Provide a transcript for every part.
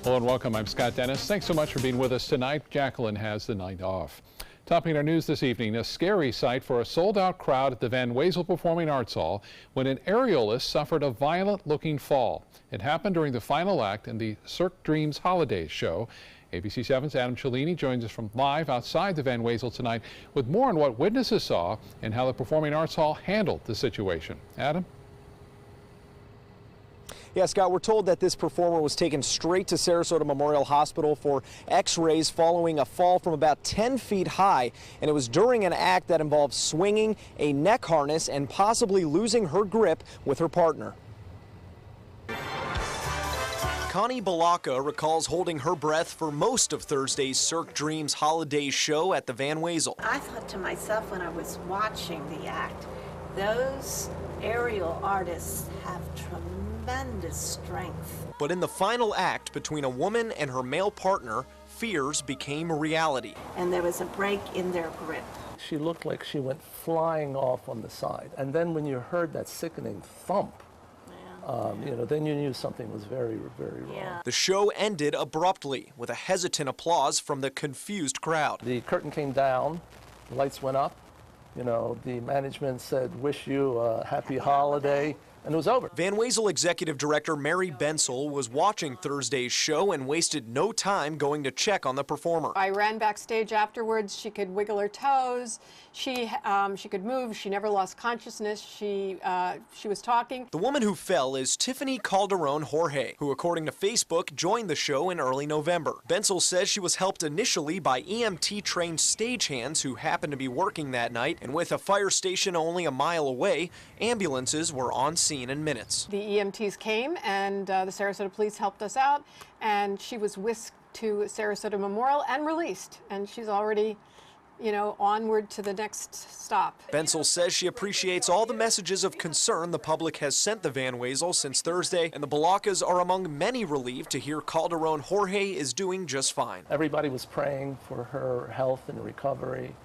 Hello and welcome. I'm Scott Dennis. Thanks so much for being with us tonight. Jacqueline has the night off. Topping our news this evening, a scary sight for a sold-out crowd at the Van Wezel Performing Arts Hall when an aerialist suffered a violent-looking fall. It happened during the final act in the Cirque Dreams Holiday Show. ABC 7's Adam Cellini joins us from live outside the Van Wezel tonight with more on what witnesses saw and how the Performing Arts Hall handled the situation. Adam? Yeah, Scott, we're told that this performer was taken straight to Sarasota Memorial Hospital for x-rays following a fall from about 10 feet high. And it was during an act that involved swinging a neck harness and possibly losing her grip with her partner. Connie Balaka recalls holding her breath for most of Thursday's Cirque Dreams Holiday Show at the Van Wezel. I thought to myself when I was watching the act, those aerial artists have tremendous strength. But in the final act between a woman and her male partner, fears became a reality. And there was a break in their grip. She looked like she went flying off on the side. And then when you heard that sickening thump, then you knew something was very, very wrong. Yeah. The show ended abruptly with a hesitant applause from the confused crowd. The curtain came down, the lights went up. The management said, "Wish you a happy holiday." And it was over. Van Wezel Executive Director Mary Bensel was watching Thursday's show and wasted no time going to check on the performer. I ran backstage afterwards. She could wiggle her toes. She could move. She never lost consciousness. She was talking. The woman who fell is Tiffany Calderon Jorge, who according to Facebook joined the show in early November. Bensel says she was helped initially by EMT-trained stagehands who happened to be working that night, and with a fire station only a mile away, ambulances were on scene in minutes. The EMTs came and the Sarasota police helped us out, and she was whisked to Sarasota Memorial and released, and she's already onward to the next stop. Bensel says she appreciates all the messages of concern the public has sent the Van Wezel since Thursday, and the Balakas are among many relieved to hear Calderon Jorge is doing just fine. Everybody was praying for her health and recovery.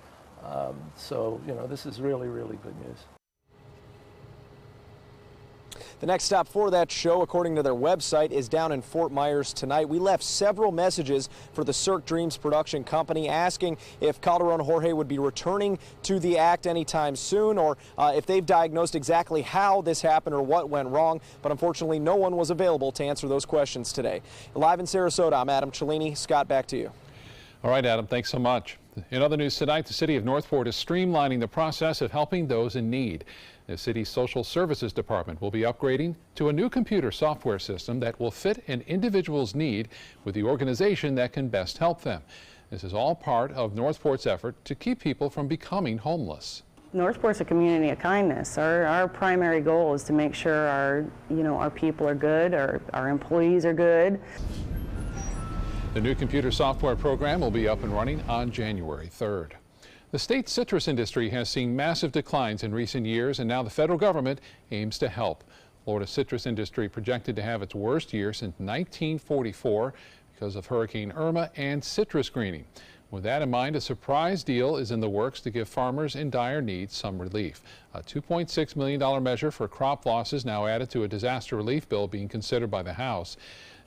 This is really, really good news. The next stop for that show, according to their website, is down in Fort Myers tonight. We left several messages for the Cirque Dreams production company asking if Calderon Jorge would be returning to the act anytime soon, or if they've diagnosed exactly how this happened or what went wrong. But unfortunately, no one was available to answer those questions today. Live in Sarasota, I'm Adam Cellini. Scott, back to you. All right, Adam, thanks so much. In other news tonight, the city of Northport is streamlining the process of helping those in need. The city's social services department will be upgrading to a new computer software system that will fit an individual's need with the organization that can best help them. This is all part of Northport's effort to keep people from becoming homeless. Northport's a community of kindness. Our primary goal is to make sure our people are good, our employees are good. The new computer software program will be up and running on January 3rd. The state citrus industry has seen massive declines in recent years, and now the federal government aims to help. Florida's citrus industry projected to have its worst year since 1944 because of Hurricane Irma and citrus greening. With that in mind, a surprise deal is in the works to give farmers in dire need some relief. A $2.6 million measure for crop losses now added to a disaster relief bill being considered by the House.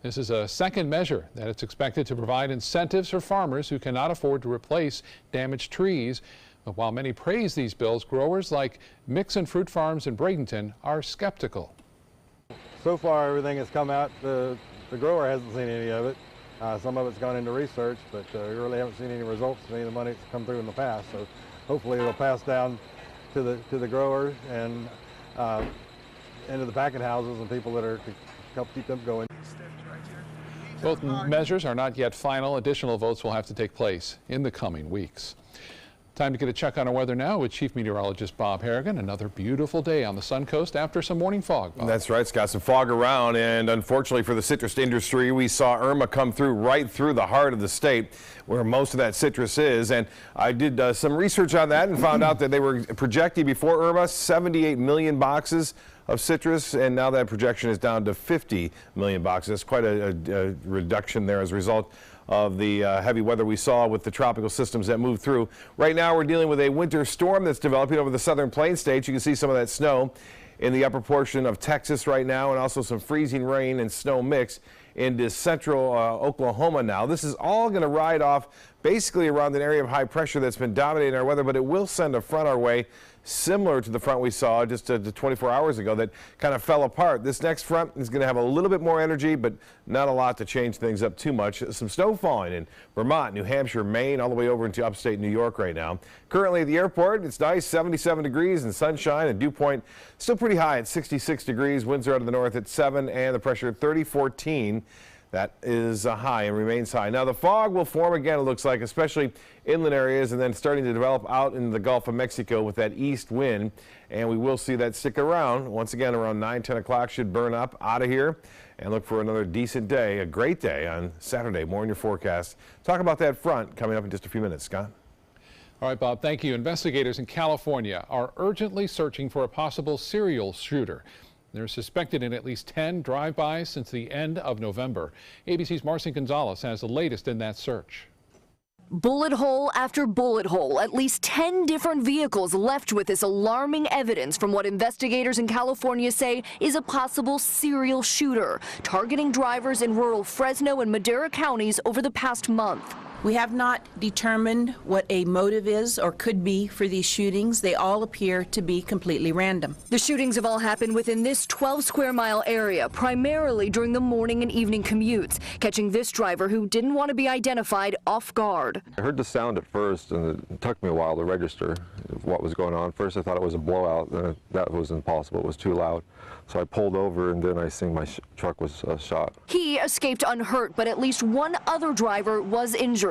This is a second measure that it's expected to provide incentives for farmers who cannot afford to replace damaged trees. But while many praise these bills, growers like Mixon Fruit Farms in Bradenton are skeptical. So far, everything has come out. The grower hasn't seen any of it. Some of it's gone into research, but we really haven't seen any results of any of the money that's come through in the past. So hopefully it'll pass down to the growers and into the packing houses and people that are to help keep them going. Both measures are not yet final. Additional votes will have to take place in the coming weeks. Time to get a check on our weather now with Chief Meteorologist Bob Harrigan. Another beautiful day on the Sun Coast after some morning fog. Bob. That's right, Scott. Some fog around, and unfortunately for the citrus industry, we saw Irma come through right through the heart of the state where most of that citrus is. And I did some research on that and found out that they were projecting before Irma 78 million boxes of citrus, and now that projection is down to 50 million boxes. That's quite a reduction there as a result of the heavy weather we saw with the tropical systems that moved through. Right now we're dealing with a winter storm that's developing over the southern plains states. You can see some of that snow in the upper portion of Texas right now, and also some freezing rain and snow mix into central Oklahoma now. This is all going to ride off basically around an area of high pressure that's been dominating our weather, but it will send a front our way similar to the front we saw just 24 hours ago that kind of fell apart. This next front is going to have a little bit more energy, but not a lot to change things up too much. Some snow falling in Vermont, New Hampshire, Maine, all the way over into upstate New York right now. Currently at the airport, it's nice, 77 degrees and sunshine, and dew point still pretty high at 66 degrees. Winds are out of the north at 7, and the pressure at 3014. That is high and remains high. Now the fog will form again, it looks like, especially inland areas, and then starting to develop out in the Gulf of Mexico with that east wind. And we will see that stick around. Once again, around 9, 10 o'clock should burn up out of here and look for another decent day, a great day on Saturday. More in your forecast. Talk about that front coming up in just a few minutes. Scott? All right, Bob, thank you. Investigators in California are urgently searching for a possible serial shooter. They're suspected in at least 10 drive-bys since the end of November. ABC's Marcy Gonzalez has the latest in that search. Bullet hole after bullet hole, at least 10 different vehicles left with this alarming evidence from what investigators in California say is a possible serial shooter, targeting drivers in rural Fresno and Madera counties over the past month. We have not determined what a motive is or could be for these shootings. They all appear to be completely random. The shootings have all happened within this 12-square-mile area, primarily during the morning and evening commutes, catching this driver who didn't want to be identified off guard. I heard the sound at first, and it took me a while to register what was going on. First, I thought it was a blowout. That was impossible. It was too loud. So I pulled over, and then I seen my truck was shot. He escaped unhurt, but at least one other driver was injured.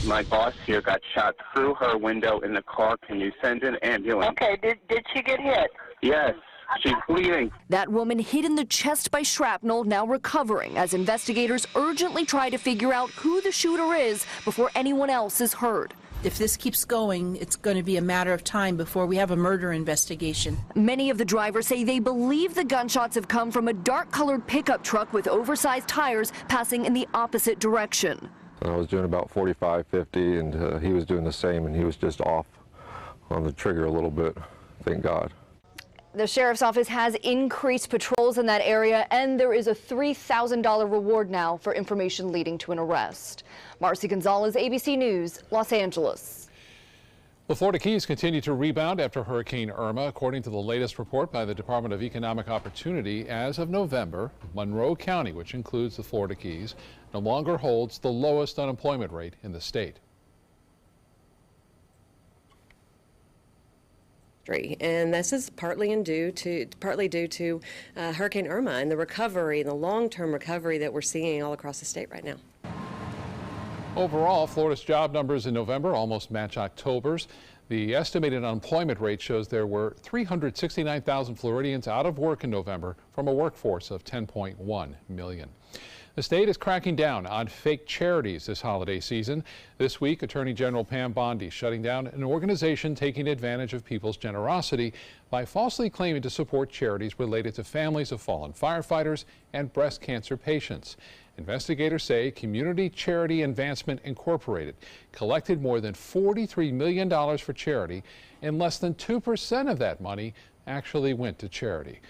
My boss here got shot through her window in the car. Can you send an ambulance? Okay, did she get hit? Yes, she's bleeding. That woman hit in the chest by shrapnel, now recovering, as investigators urgently try to figure out who the shooter is before anyone else is hurt. If this keeps going, it's going to be a matter of time before we have a murder investigation. Many of the drivers say they believe the gunshots have come from a dark-colored pickup truck with oversized tires passing in the opposite direction. I was doing about 45, 50, and he was doing the same, and he was just off on the trigger a little bit, thank God. The sheriff's office has increased patrols in that area, and there is a $3,000 reward now for information leading to an arrest. Marcy Gonzalez, ABC News, Los Angeles. The Florida Keys continue to rebound after Hurricane Irma. According to the latest report by the Department of Economic Opportunity, as of November, Monroe County, which includes the Florida Keys, no longer holds the lowest unemployment rate in the state. And this is partly due to Hurricane Irma and the recovery, the long-term recovery that we're seeing all across the state right now. Overall, Florida's job numbers in November almost match October's. The estimated unemployment rate shows there were 369,000 Floridians out of work in November from a workforce of 10.1 million. The state is cracking down on fake charities this holiday season. This week, Attorney General Pam Bondi shutting down an organization taking advantage of people's generosity by falsely claiming to support charities related to families of fallen firefighters and breast cancer patients. Investigators say Community Charity Advancement Incorporated collected more than $43 million for charity, and less than 2% of that money actually went to charity.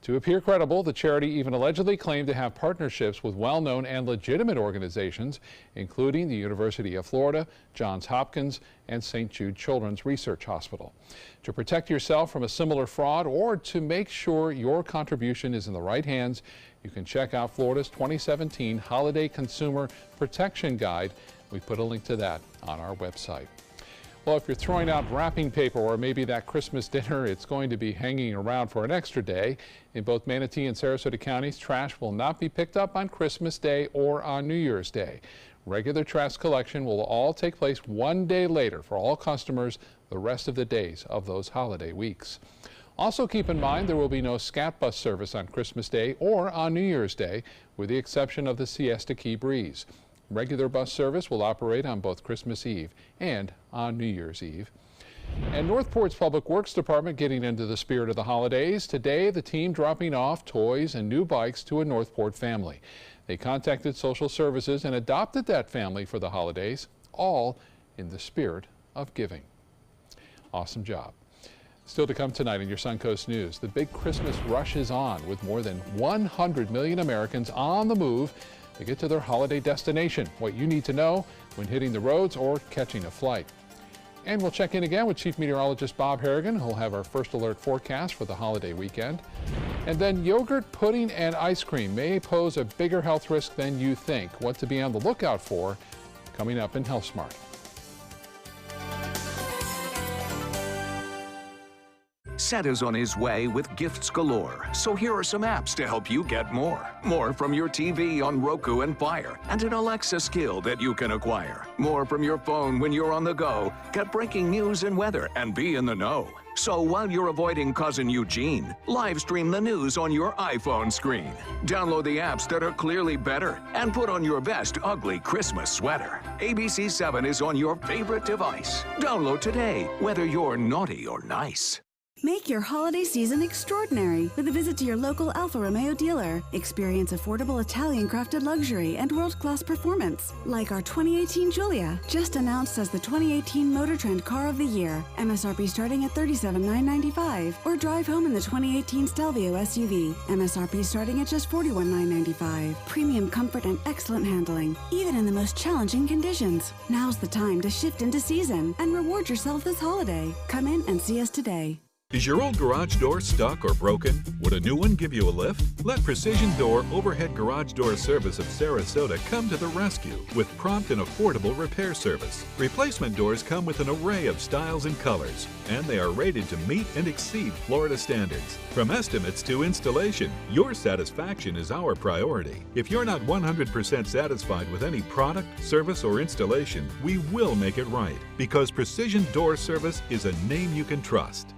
To appear credible, the charity even allegedly claimed to have partnerships with well-known and legitimate organizations, including the University of Florida, Johns Hopkins, and St. Jude Children's Research Hospital. To protect yourself from a similar fraud or to make sure your contribution is in the right hands, you can check out Florida's 2017 Holiday Consumer Protection Guide. We put a link to that on our website. Well, if you're throwing out wrapping paper or maybe that Christmas dinner, it's going to be hanging around for an extra day. In both Manatee and Sarasota counties, trash will not be picked up on Christmas Day or on New Year's Day. Regular trash collection will all take place one day later for all customers the rest of the days of those holiday weeks. Also keep in mind there will be no scat bus service on Christmas Day or on New Year's Day, with the exception of the Siesta Key Breeze. Regular bus service will operate on both Christmas Eve and on New Year's Eve. And Northport's Public Works Department getting into the spirit of the holidays. Today, the team dropping off toys and new bikes to a Northport family. They contacted social services and adopted that family for the holidays, all in the spirit of giving. Awesome job. Still to come tonight in your Suncoast News, the big Christmas rush is on with more than 100 million Americans on the move to get to their holiday destination. What you need to know when hitting the roads or catching a flight. And we'll check in again with Chief Meteorologist Bob Harrigan, who'll have our first alert forecast for the holiday weekend. And then yogurt, pudding, and ice cream may pose a bigger health risk than you think. What to be on the lookout for coming up in Health Smart. Santa's on his way with gifts galore, so here are some apps to help you get more. More from your TV on Roku and Fire, and an Alexa skill that you can acquire. More from your phone when you're on the go. Get breaking news and weather and be in the know. So while you're avoiding Cousin Eugene, live stream the news on your iPhone screen. Download the apps that are clearly better and put on your best ugly Christmas sweater. ABC 7 is on your favorite device. Download today, whether you're naughty or nice. Make your holiday season extraordinary with a visit to your local Alfa Romeo dealer. Experience affordable Italian-crafted luxury and world-class performance, like our 2018 Giulia, just announced as the 2018 Motor Trend Car of the Year. MSRP starting at $37,995. Or drive home in the 2018 Stelvio SUV. MSRP starting at just $41,995. Premium comfort and excellent handling, even in the most challenging conditions. Now's the time to shift into season and reward yourself this holiday. Come in and see us today. Is your old garage door stuck or broken? Would a new one give you a lift? Let Precision Door Overhead Garage Door Service of Sarasota come to the rescue with prompt and affordable repair service. Replacement doors come with an array of styles and colors, and they are rated to meet and exceed Florida standards. From estimates to installation, your satisfaction is our priority. If you're not 100% satisfied with any product, service, or installation, we will make it right, because Precision Door Service is a name you can trust.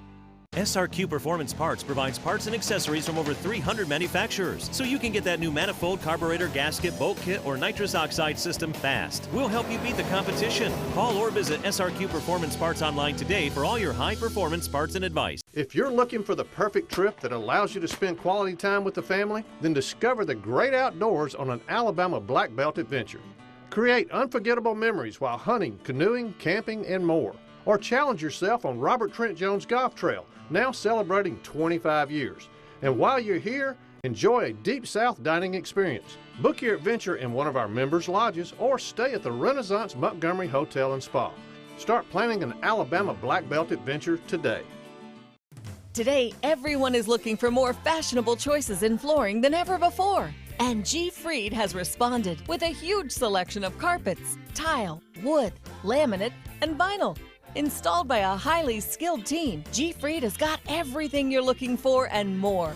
SRQ Performance Parts provides parts and accessories from over 300 manufacturers, so you can get that new manifold, carburetor, gasket, bolt kit, or nitrous oxide system fast. We'll help you beat the competition. Call or visit SRQ Performance Parts online today for all your high-performance parts and advice. If you're looking for the perfect trip that allows you to spend quality time with the family, then discover the great outdoors on an Alabama Black Belt adventure. Create unforgettable memories while hunting, canoeing, camping, and more. Or challenge yourself on Robert Trent Jones Golf Trail, now celebrating 25 years. And while you're here, enjoy a Deep South dining experience. Book your adventure in one of our members' lodges or stay at the Renaissance Montgomery Hotel and Spa. Start planning an Alabama Black Belt adventure today. Today, everyone is looking for more fashionable choices in flooring than ever before. And G. Fried has responded with a huge selection of carpets, tile, wood, laminate, and vinyl. Installed by a highly skilled team, G. Fried has got everything you're looking for and more.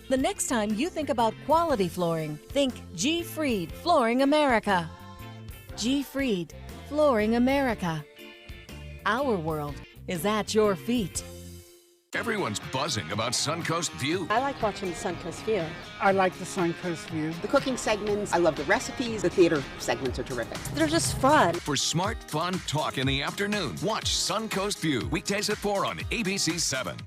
The next time you think about quality flooring, think G. Fried Flooring America. G. Fried Flooring America. Our world is at your feet. Everyone's buzzing about Suncoast View. I like watching the Suncoast View. I like the Suncoast View. The cooking segments, I love the recipes. The theater segments are terrific. They're just fun. For smart, fun talk in the afternoon, watch Suncoast View, weekdays at 4 on ABC 7.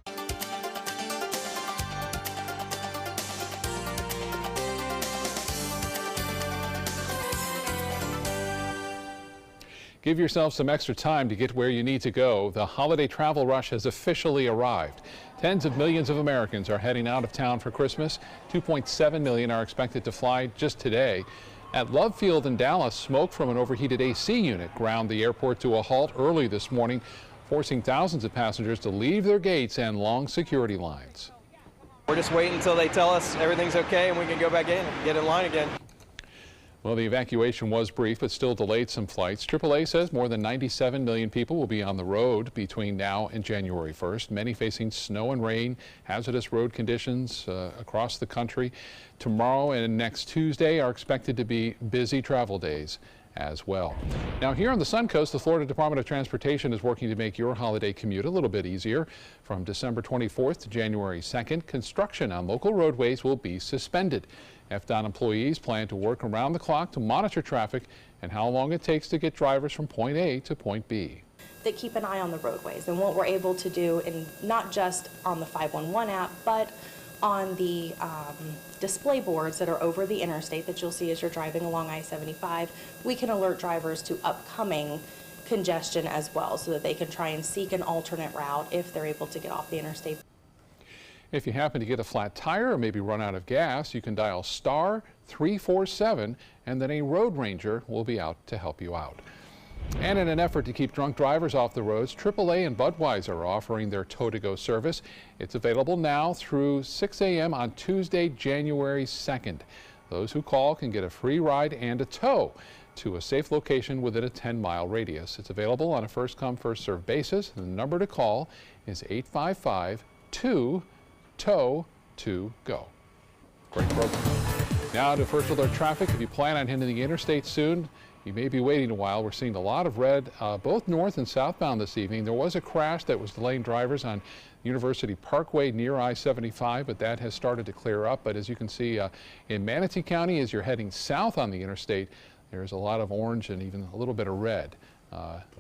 Give yourself some extra time to get where you need to go. The holiday travel rush has officially arrived. Tens of millions of Americans are heading out of town for Christmas. 2.7 million are expected to fly just today. At Love Field in Dallas, smoke from an overheated AC unit ground the airport to a halt early this morning, forcing thousands of passengers to leave their gates and long security lines. We're just waiting until they tell us everything's okay and we can go back in and get in line again. Well, the evacuation was brief, but still delayed some flights. AAA says more than 97 million people will be on the road between now and January 1st, many facing snow and rain, hazardous road conditions across the country. Tomorrow and next Tuesday are expected to be busy travel days as well. Now, here on the Suncoast, the Florida Department of Transportation is working to make your holiday commute a little bit easier. From December 24th to January 2nd, construction on local roadways will be suspended. FDOT employees plan to work around the clock to monitor traffic and how long it takes to get drivers from point A to point B. That keep an eye on the roadways and what we're able to do, and not just on the 511 app, but on the display boards that are over the interstate that you'll see as you're driving along I-75. We can alert drivers to upcoming congestion as well, so that they can try and seek an alternate route if they're able to get off the interstate. If you happen to get a flat tire or maybe run out of gas, you can dial star 347 and then a road ranger will be out to help you out. And in an effort to keep drunk drivers off the roads, AAA and Budweiser are offering their Tow-to-Go service. It's available now through 6 a.m. on Tuesday, January 2nd. Those who call can get a free ride and a tow to a safe location within a 10-mile radius. It's available on a first-come, first-served basis. The number to call is 855-2-TOW-TO-GO. Great program. Now to First Alert traffic. If you plan on hitting the interstate soon, you may be waiting a while. We're seeing a lot of red both north and southbound this evening. There was a crash that was delaying drivers on University Parkway near I-75, but that has started to clear up. But as you can see in Manatee County, as you're heading south on the interstate, there's a lot of orange and even a little bit of red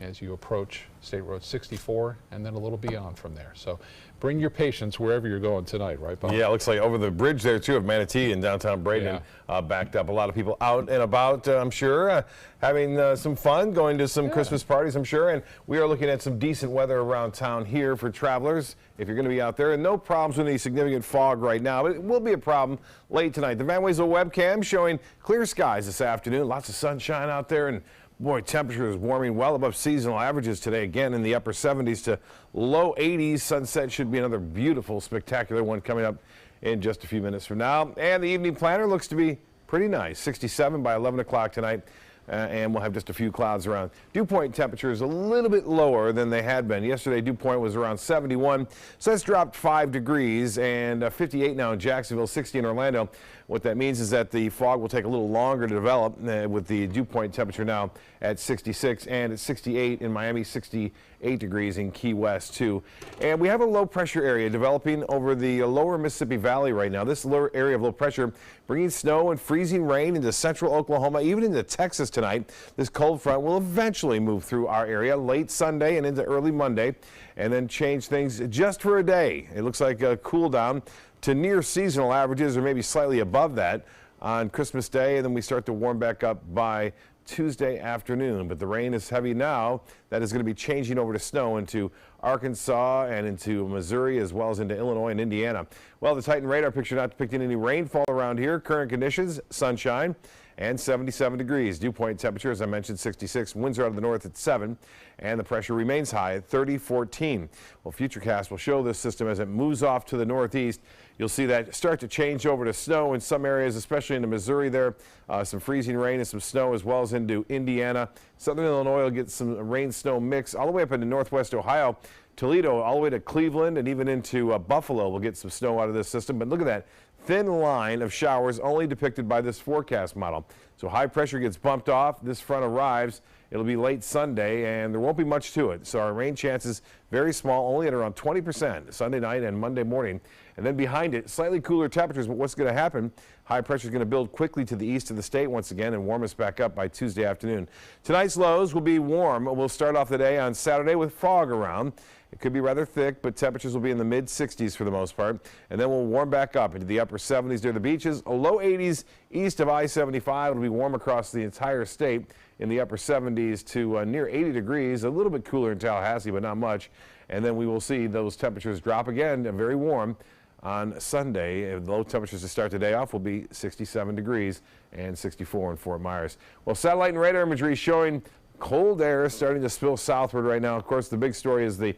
as you approach State Road 64 and then a little beyond from there. So bring your patience wherever you're going tonight, right, Bob? Yeah, it looks like over the bridge there, too, of Manatee in downtown Braden, backed up. A lot of people out and about, I'm sure, having some fun, going to some Christmas parties, I'm sure. And we are looking at some decent weather around town here for travelers, if you're going to be out there. And no problems with any significant fog right now, but it will be a problem late tonight. The Van Wezel webcam showing clear skies this afternoon. Lots of sunshine out there, and boy, temperatures warming well above seasonal averages today, again in the upper 70s to low 80s. Sunset should be another beautiful, spectacular one coming up in just a few minutes from now. And the evening planner looks to be pretty nice, 67 by 11 o'clock tonight. And we'll have just a few clouds around. Dew point temperatures a little bit lower than they had been. Yesterday, dew point was around 71, so that's dropped 5 degrees, and 58 now in Jacksonville, 60 in Orlando. What that means is that the fog will take a little longer to develop with the dew point temperature now at 66 and at 68 in Miami, 68 degrees in Key West too. And we have a low pressure area developing over the lower Mississippi Valley right now. This lower area of low pressure bringing snow and freezing rain into central Oklahoma, even into Texas tonight. This cold front will eventually move through our area late Sunday and into early Monday and then change things just for a day. It looks like a cool down to near seasonal averages or maybe slightly above that on Christmas Day, and then we start to warm back up by Tuesday afternoon. But the rain is heavy now. That is going to be changing over to snow into Arkansas and into Missouri as well as into Illinois and Indiana. Well, the Titan radar picture not depicting any rainfall around here. Current conditions, sunshine and 77 degrees. Dew point temperature, as I mentioned, 66. Winds are out of the north at 7, and the pressure remains high at 30-14. Well, Futurecast will show this system as it moves off to the northeast. You'll see that start to change over to snow in some areas, especially into Missouri there. Some freezing rain and some snow as well as into Indiana. Southern Illinois will get some rain-snow mix all the way up into northwest Ohio. Toledo all the way to Cleveland and even into Buffalo will get some snow out of this system. But look at that thin line of showers only depicted by this forecast model. So high pressure gets bumped off. This front arrives. It'll be late Sunday, and there won't be much to it. So our rain chances very small, only at around 20% Sunday night and Monday morning. And then behind it, slightly cooler temperatures. But what's going to happen? High pressure is going to build quickly to the east of the state once again and warm us back up by Tuesday afternoon. Tonight's lows will be warm. We'll start off the day on Saturday with fog around. It could be rather thick, but temperatures will be in the mid-60s for the most part. And then we'll warm back up into the upper 70s near the beaches. A low 80s east of I-75. It'll be warm across the entire state in the upper 70s to near 80 degrees. A little bit cooler in Tallahassee, but not much. And then we will see those temperatures drop again, very warm on Sunday. The low temperatures to start the day off will be 67 degrees and 64 in Fort Myers. Well, satellite and radar imagery showing cold air starting to spill southward right now. Of course, the big story is the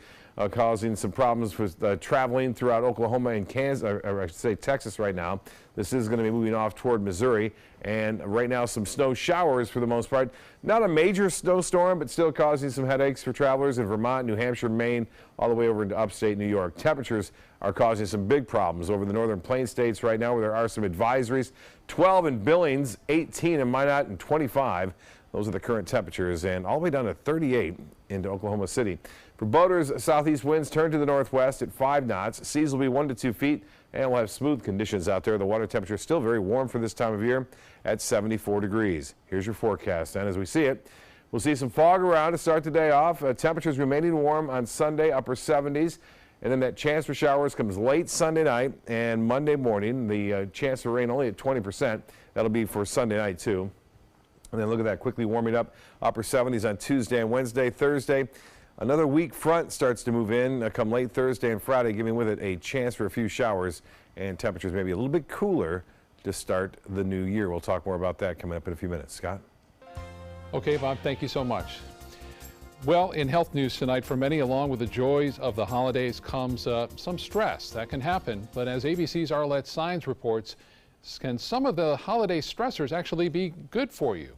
causing some problems with traveling throughout Oklahoma and Kansas, or I should say Texas right now. This is going to be moving off toward Missouri, and right now some snow showers for the most part. Not a major snowstorm, but still causing some headaches for travelers in Vermont, New Hampshire, Maine, all the way over into upstate New York. Temperatures are causing some big problems over the northern plain states right now, where there are some advisories. 12 in Billings, 18 in Minot, and 25. Those are the current temperatures, and all the way down to 38 into Oklahoma City. For boaters, southeast winds turn to the northwest at 5 knots. Seas will be 1 to 2 feet, and we'll have smooth conditions out there. The water temperature is still very warm for this time of year at 74 degrees. Here's your forecast, and as we see it, we'll see some fog around to start the day off. Temperatures remaining warm on Sunday, upper 70s, and then that chance for showers comes late Sunday night and Monday morning. The chance for rain only at 20%. That'll be for Sunday night, too. And then look at that, quickly warming up, upper 70s on Tuesday and Wednesday. Thursday, another weak front starts to move in come late Thursday and Friday, giving with it a chance for a few showers, and temperatures may be a little bit cooler to start the new year. We'll talk more about that coming up in a few minutes. Scott? Okay, Bob, thank you so much. Well, in health news tonight, for many, along with the joys of the holidays comes some stress. That can happen, but as ABC's Arlette Saenz reports, can some of the holiday stressors actually be good for you?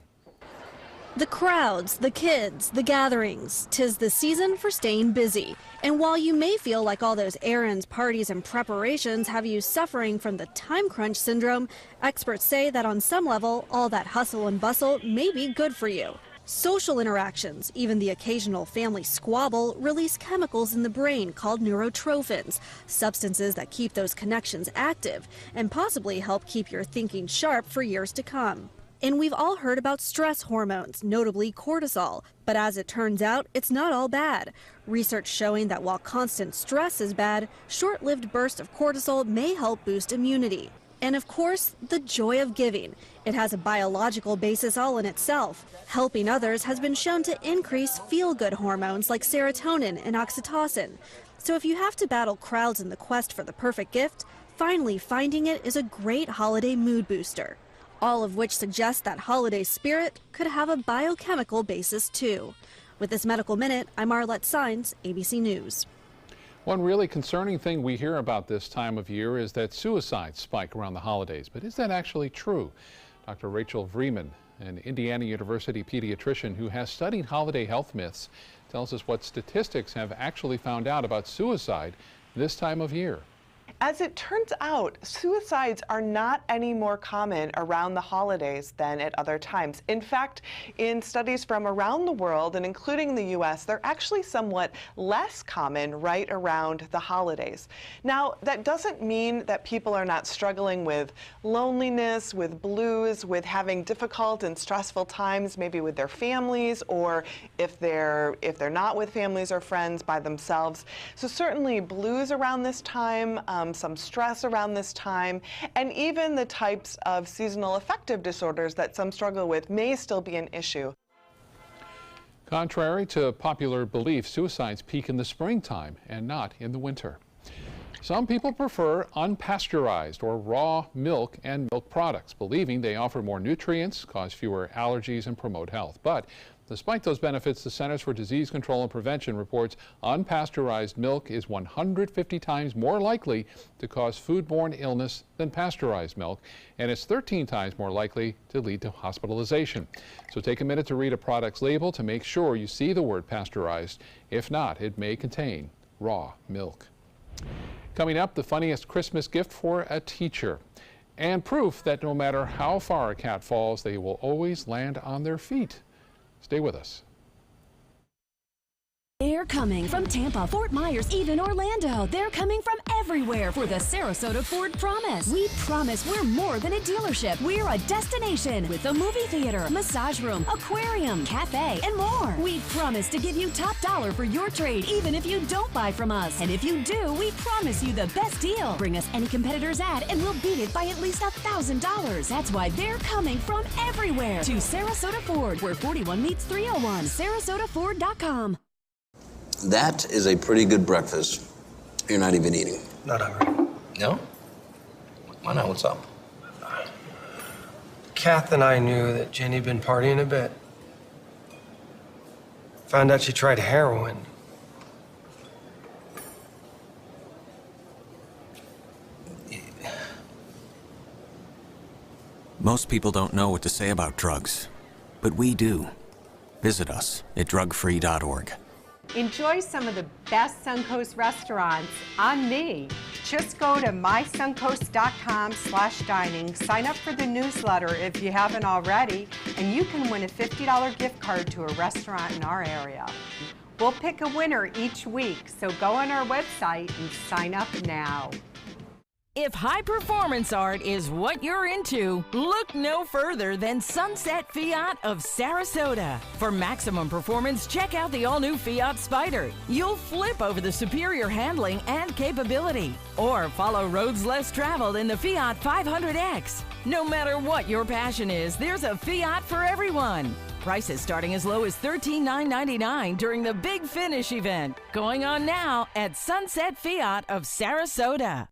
The crowds, the kids, the gatherings, 'tis the season for staying busy. And while you may feel like all those errands, parties, and preparations have you suffering from the time crunch syndrome, experts say that on some level, all that hustle and bustle may be good for you. Social interactions, even the occasional family squabble, release chemicals in the brain called neurotrophins, substances that keep those connections active and possibly help keep your thinking sharp for years to come. And we've all heard about stress hormones, notably cortisol. But as it turns out, it's not all bad. Research showing that while constant stress is bad, short-lived bursts of cortisol may help boost immunity. And of course, the joy of giving. It has a biological basis all in itself. Helping others has been shown to increase feel-good hormones like serotonin and oxytocin. So if you have to battle crowds in the quest for the perfect gift, finally finding it is a great holiday mood booster. All of which suggests that holiday spirit could have a biochemical basis too. With this Medical Minute, I'm Arlette Saenz, ABC News. One really concerning thing we hear about this time of year is that suicides spike around the holidays. But is that actually true? Dr. Rachel Vreeman, an Indiana University pediatrician who has studied holiday health myths, tells us what statistics have actually found out about suicide this time of year. As it turns out, suicides are not any more common around the holidays than at other times. In fact, in studies from around the world, and including the U.S., they're actually somewhat less common right around the holidays. Now, that doesn't mean that people are not struggling with loneliness, with blues, with having difficult and stressful times, maybe with their families, or if they're not with families or friends, by themselves. So certainly blues around this time, some stress around this time, and even the types of seasonal affective disorders that some struggle with may still be an issue. Contrary to popular belief, suicides peak in the springtime and not in the winter. Some people prefer unpasteurized or raw milk and milk products, believing they offer more nutrients, cause fewer allergies, and promote health. But despite those benefits, the Centers for Disease Control and Prevention reports unpasteurized milk is 150 times more likely to cause foodborne illness than pasteurized milk, and it's 13 times more likely to lead to hospitalization. So take a minute to read a product's label to make sure you see the word pasteurized. If not, it may contain raw milk. Coming up, the funniest Christmas gift for a teacher, and proof that no matter how far a cat falls, they will always land on their feet. Stay with us. They're coming from Tampa, Fort Myers, even Orlando. They're coming from everywhere for the Sarasota Ford Promise. We promise we're more than a dealership. We're a destination with a movie theater, massage room, aquarium, cafe, and more. We promise to give you top dollar for your trade, even if you don't buy from us. And if you do, we promise you the best deal. Bring us any competitor's ad and we'll beat it by at least $1,000. That's why they're coming from everywhere to Sarasota Ford, where 41 meets 301. SarasotaFord.com. That is a pretty good breakfast. You're not even eating. Not hungry. No? Why not? What's up? Kath and I knew that Jenny'd been partying a bit. Found out she tried heroin. Most people don't know what to say about drugs, but we do. Visit us at drugfree.org. Enjoy some of the best Suncoast restaurants on me. Just go to mysuncoast.com/dining, sign up for the newsletter if you haven't already, and you can win a $50 gift card to a restaurant in our area. We'll pick a winner each week, so go on our website and sign up now. If high-performance art is what you're into, look no further than Sunset Fiat of Sarasota. For maximum performance, check out the all-new Fiat Spider. You'll flip over the superior handling and capability. Or follow roads less traveled in the Fiat 500X. No matter what your passion is, there's a Fiat for everyone. Prices starting as low as $13,999 during the Big Finish event. Going on now at Sunset Fiat of Sarasota.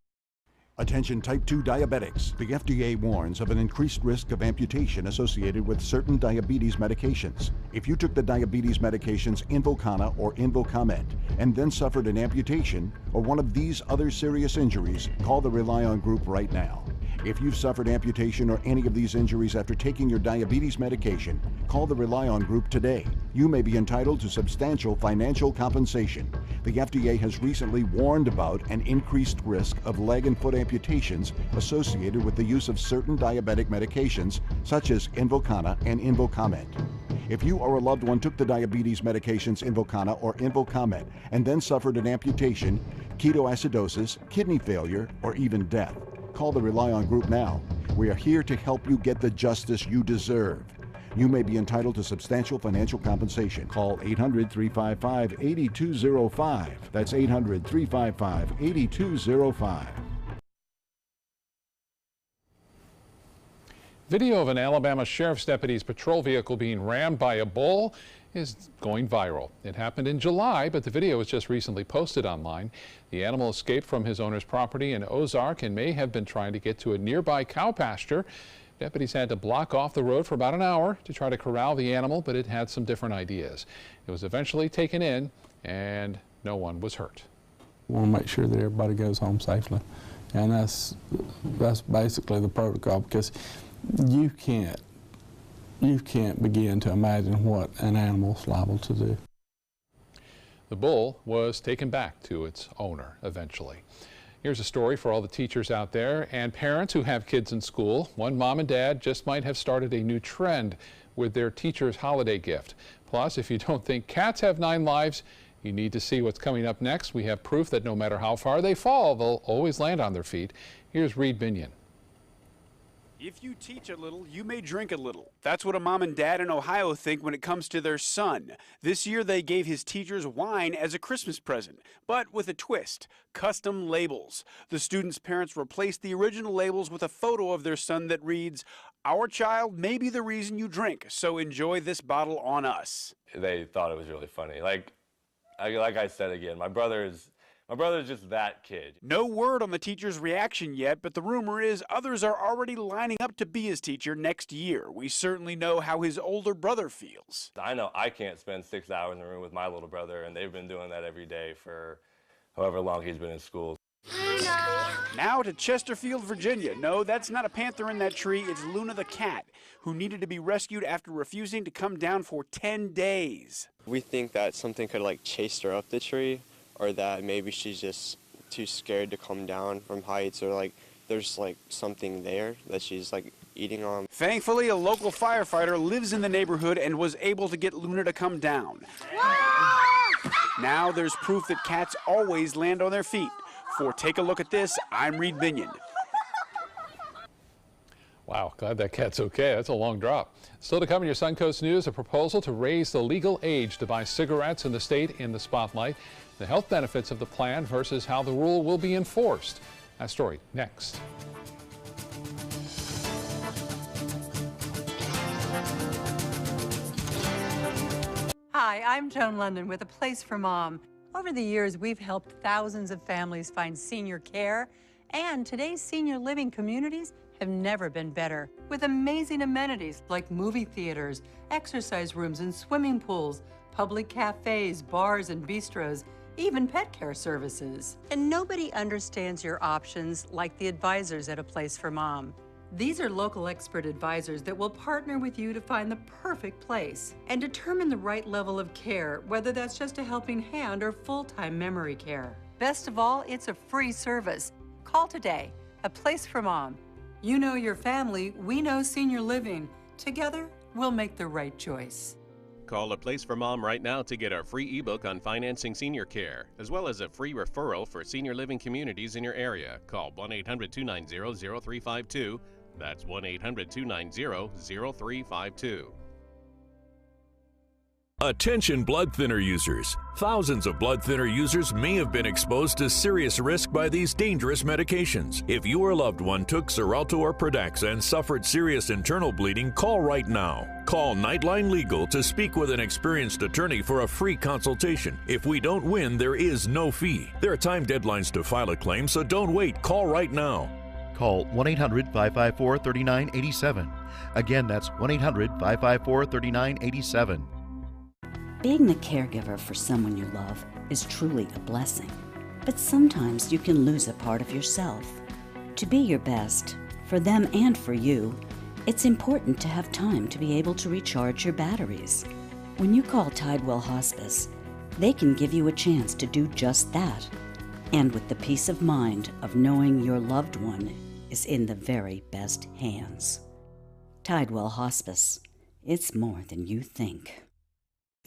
Attention type 2 diabetics. The FDA warns of an increased risk of amputation associated with certain diabetes medications. If you took the diabetes medications Invokana or Invokamet and then suffered an amputation or one of these other serious injuries, call the Rely On Group right now. If you've suffered amputation or any of these injuries after taking your diabetes medication, call the Rely On Group today. You may be entitled to substantial financial compensation. The FDA has recently warned about an increased risk of leg and foot amputations associated with the use of certain diabetic medications such as Invokana and Invokamet. If you or a loved one took the diabetes medications Invokana or Invokamet and then suffered an amputation, ketoacidosis, kidney failure, or even death, call the Rely On Group now. We are here to help you get the justice you deserve. You may be entitled to substantial financial compensation. Call 800-355-8205. That's 800-355-8205. Video of an Alabama sheriff's deputy's patrol vehicle being rammed by a bull is going viral. It happened in July, but the video was just recently posted online. The animal escaped from his owner's property in Ozark and may have been trying to get to a nearby cow pasture. Deputies had to block off the road for about an hour to try to corral the animal, but it had some different ideas. It was eventually taken in and no one was hurt. We want to make sure that everybody goes home safely, and that's basically the protocol, because you can't begin to imagine what an animal's liable to do. The bull was taken back to its owner eventually. Here's a story for all the teachers out there and parents who have kids in school. One mom and dad just might have started a new trend with their teacher's holiday gift. Plus, if you don't think cats have 9 lives, you need to see what's coming up next. We have proof that no matter how far they fall, they'll always land on their feet. Here's Reed Binion. If you teach a little, you may drink a little. That's what a mom and dad in Ohio think when it comes to their son. This year they gave his teachers wine as a Christmas present, but with a twist: custom labels. The students' parents replaced the original labels with a photo of their son that reads, "Our child may be the reason you drink, so enjoy this bottle on us." They thought it was really funny. Like I said again, my brother's just that kid. No word on the teacher's reaction yet, but the rumor is others are already lining up to be his teacher next year. We certainly know how his older brother feels. I know I can't spend 6 hours in the room with my little brother, and they've been doing that every day for however long he's been in school. Now to Chesterfield, Virginia. No, that's not a panther in that tree. It's Luna the cat, who needed to be rescued after refusing to come down for 10 days. We think that something could chase her up the tree, or that maybe she's just too scared to come down from heights, or there's something there that she's eating on. Thankfully, a local firefighter lives in the neighborhood and was able to get Luna to come down. Now there's proof that cats always land on their feet. For Take a Look at This, I'm Reed Binion. Wow, glad that cat's okay. That's a long drop. Still to come in your Suncoast News, a proposal to raise the legal age to buy cigarettes in the state in the spotlight, the health benefits of the plan versus how the rule will be enforced. That story next. Hi, I'm Joan London with A Place for Mom. Over the years, we've helped thousands of families find senior care, and today's senior living communities have never been better, with amazing amenities like movie theaters, exercise rooms and swimming pools, public cafes, bars and bistros, even pet care services. And nobody understands your options like the advisors at A Place for Mom. These are local expert advisors that will partner with you to find the perfect place and determine the right level of care, whether that's just a helping hand or full-time memory care. Best of all, it's a free service. Call today. A Place for Mom. You know your family, we know senior living. Together, we'll make the right choice. Call A Place for Mom right now to get our free ebook on financing senior care, as well as a free referral for senior living communities in your area. Call 1-800-290-0352. That's 1-800-290-0352. Attention blood thinner users. Thousands of blood thinner users may have been exposed to serious risk by these dangerous medications. If your loved one took Xarelto or Pradaxa and suffered serious internal bleeding, call right now. Call Nightline Legal to speak with an experienced attorney for a free consultation. If we don't win, there is no fee. There are time deadlines to file a claim, so don't wait. Call right now. Call 1-800-554-3987. Again, that's 1-800-554-3987. Being the caregiver for someone you love is truly a blessing. But sometimes you can lose a part of yourself. To be your best, for them and for you, it's important to have time to be able to recharge your batteries. When you call Tidewell Hospice, they can give you a chance to do just that. And with the peace of mind of knowing your loved one is in the very best hands. Tidewell Hospice. It's more than you think.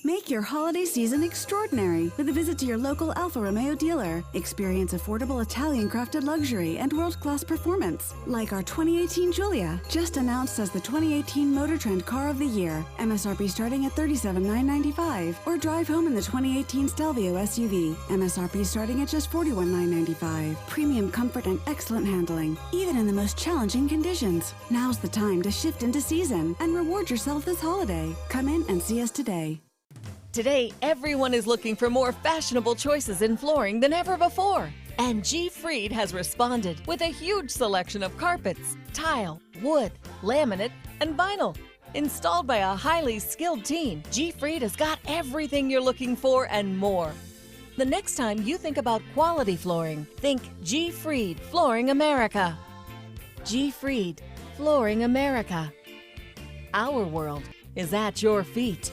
Make your holiday season extraordinary with a visit to your local Alfa Romeo dealer. Experience affordable Italian-crafted luxury and world-class performance, like our 2018 Giulia, just announced as the 2018 Motor Trend Car of the Year. MSRP starting at $37,995. Or drive home in the 2018 Stelvio SUV. MSRP starting at just $41,995. Premium comfort and excellent handling, even in the most challenging conditions. Now's the time to shift into season and reward yourself this holiday. Come in and see us today. Today, everyone is looking for more fashionable choices in flooring than ever before. And G. Fried has responded with a huge selection of carpets, tile, wood, laminate, and vinyl. Installed by a highly skilled team, G. Fried has got everything you're looking for and more. The next time you think about quality flooring, think G. Fried Flooring America. G. Fried Flooring America. Our world is at your feet.